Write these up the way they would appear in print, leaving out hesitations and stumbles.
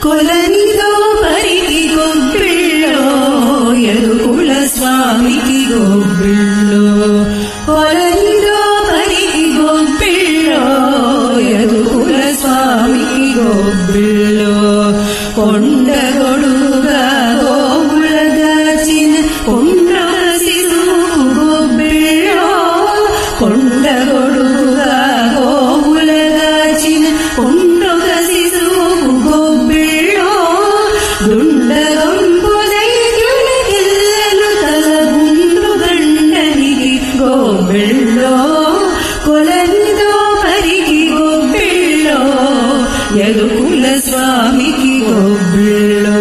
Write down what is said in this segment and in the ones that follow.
కొలనిదో పరికి గొబ్బిళ్ళో యదుకుల స్వామికి గొబ్బిళ్ళో కొలనిదో పరికి గొబ్బిళ్ళో యదుకుల స్వామికి గొబ్బిళ్ళో కొండగొడుగా గోవుల దాచిన కొండ శిశువు గొబ్బిళ్ళో కొండగొడుగా గోవుల దాచిన కొండొక శిశువు గొబ్బిళ్ళో దుండగొంపు దైత్యులకెల్లలు తలగుండు గండనికి గొబ్బిళ్ళో కొలనిదో పరికి గొబ్బిళ్ళో యదుకుల స్వామికి గొబ్బిళ్ళో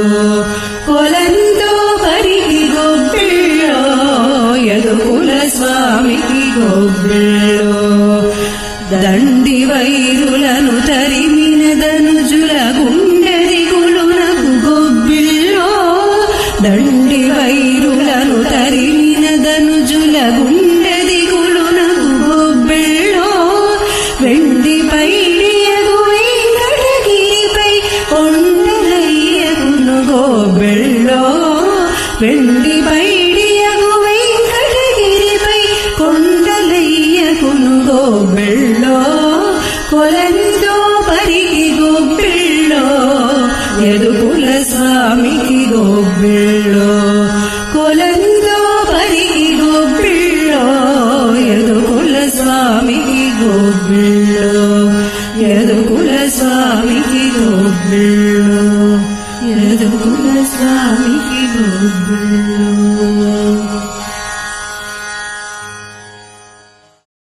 కొలనిదో పరికి గొబ్బిళ్ళో యదుకుల స్వామికి గొబ్బిళ్ళో దండి వైరులను తరిమిన ధనుజుల గుండెది గులునకు గొబ్బిళ్ళో దండి వైరులను తరిమిన ధనుజుల గుండెది గులునకు గొబ్బిళ్ళో వెండి పైడియగు వెంకటగిరిపై కొండలయ్యకును గొబ్బిళ్ళో వెండి పైడియగు వెంకటగిరిపై కొండలయ్యకును గొబ్బిళ్ళో కొలనిదో పరికి గొబ్బిళ్ళో యదుకుల స్వామికి గొబ్బిళ్ళో కొలనిదో పరికి గొబ్బిళ్ళో యదుకుల స్వామికి గొబ్బిళ్ళో యదుకుల స్వామికి గొబ్బిళ్ళో యదుకుల స్వామికి గొబ్బిళ్ళో.